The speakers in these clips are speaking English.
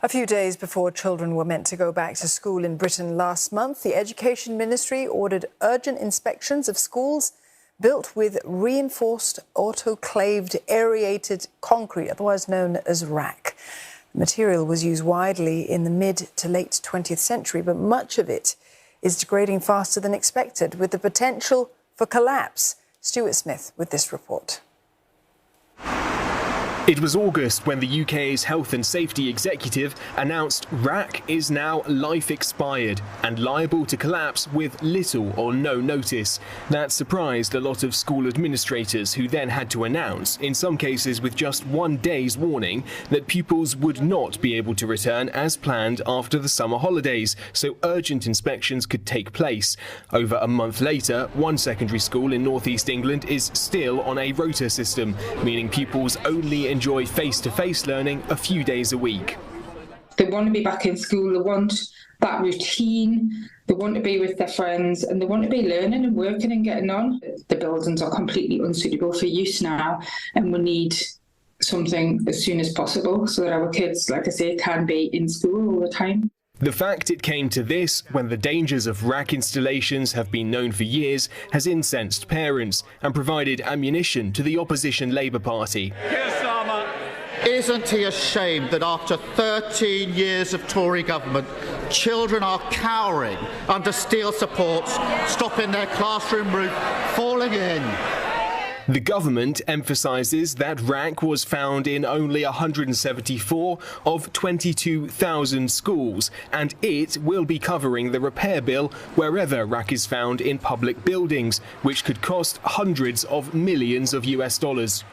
A few days before children were meant to go back to school in Britain last month, the Education Ministry ordered urgent inspections of schools built with reinforced autoclaved aerated concrete, otherwise known as RAAC. The material was used widely in the mid to late 20th century, but much of it is degrading faster than expected, with the potential for collapse. Stuart Smith with this report. It was August when the UK's Health and Safety Executive announced RAAC is now life expired and liable to collapse with little or no notice. That surprised a lot of school administrators, who then had to announce, in some cases with just 1 day's warning, that pupils would not be able to return as planned after the summer holidays, so urgent inspections could take place. Over a month later, one secondary school in northeast England is still on a rota system, meaning pupils only enjoy face-to-face learning a few days a week. They want to be back in school, they want that routine, they want to be with their friends, and they want to be learning and working and getting on. The buildings are completely unsuitable for use now, and we need something as soon as possible so that our kids, like I say, can be in school all the time. The fact it came to this, when the dangers of RAAC installations have been known for years, has incensed parents and provided ammunition to the opposition Labour Party. Isn't he ashamed that after 13 years of Tory government, children are cowering under steel supports, stopping their classroom roof falling in? The government emphasises that RAAC was found in only 174 of 22,000 schools, and it will be covering the repair bill wherever RAAC is found in public buildings, which could cost hundreds of millions of US dollars.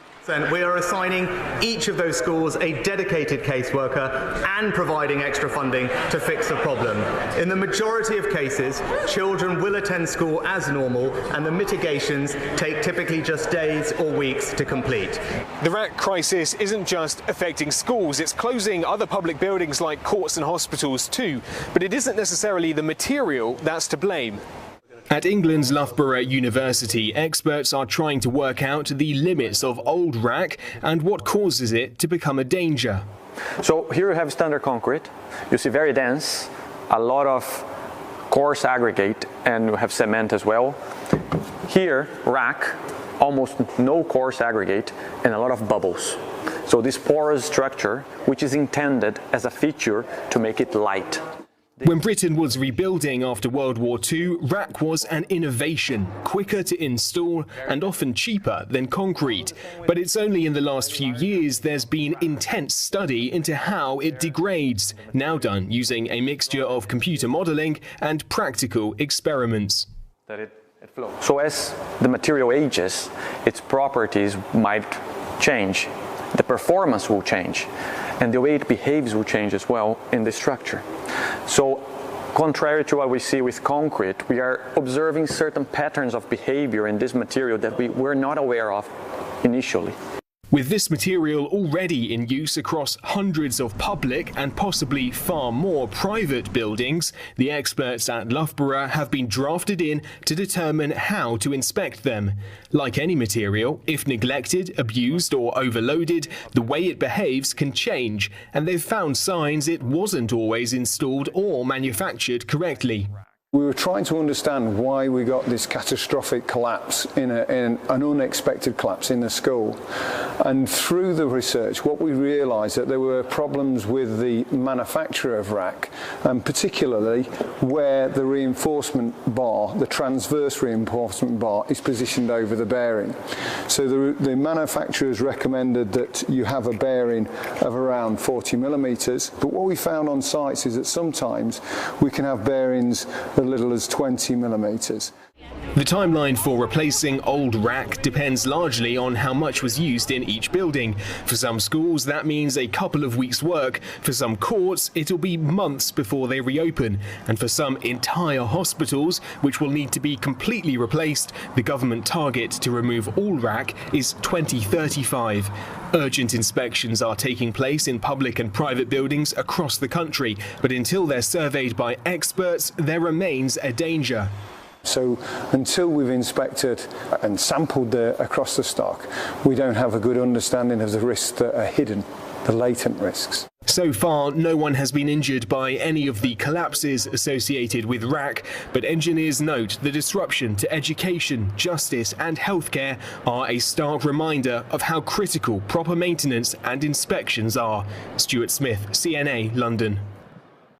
We are assigning each of those schools a dedicated caseworker and providing extra funding to fix the problem. In the majority of cases, children will attend school as normal, and the mitigations take typically just days or weeks to complete. The RAAC crisis isn't just affecting schools, it's closing other public buildings like courts and hospitals too, but it isn't necessarily the material that's to blame. At England's Loughborough University, experts are trying to work out the limits of old RAAC and what causes it to become a danger. So here you have standard concrete. You see very dense, a lot of coarse aggregate, and you have cement as well. Here, RAAC, almost no coarse aggregate and a lot of bubbles. So this porous structure, which is intended as a feature to make it light. When Britain was rebuilding after World War II, RAAC was an innovation, quicker to install and often cheaper than concrete. But it's only in the last few years there's been intense study into how it degrades, now done using a mixture of computer modelling and practical experiments. So as the material ages, its properties might change, the performance will change, and the way it behaves will change as well in the structure. So, contrary to what we see with concrete, we are observing certain patterns of behavior in this material that we were not aware of initially. With this material already in use across hundreds of public and possibly far more private buildings, the experts at Loughborough have been drafted in to determine how to inspect them. Like any material, if neglected, abused or overloaded, the way it behaves can change, and they've found signs it wasn't always installed or manufactured correctly. We were trying to understand why we got this catastrophic collapse in an unexpected collapse in the school. And through the research, what we realised that there were problems with the manufacture of RAAC, and particularly where the reinforcement bar, the transverse reinforcement bar, is positioned over the bearing. So the manufacturers recommended that you have a bearing of around 40 millimetres, but what we found on sites is that sometimes we can have bearings as little as 20 millimetres. The timeline for replacing old RAAC depends largely on how much was used in each building. For some schools, that means a couple of weeks' work. For some courts, it'll be months before they reopen. And for some entire hospitals, which will need to be completely replaced, the government target to remove all RAAC is 2035. Urgent inspections are taking place in public and private buildings across the country, but until they're surveyed by experts, there remains a danger. So until we've inspected and sampled across the stock, we don't have a good understanding of the risks that are hidden the latent risks. So far, no one has been injured by any of the collapses associated with RAAC, but engineers note the disruption to education, justice and healthcare are a stark reminder of how critical proper maintenance and inspections are. Stuart Smith, CNA, London.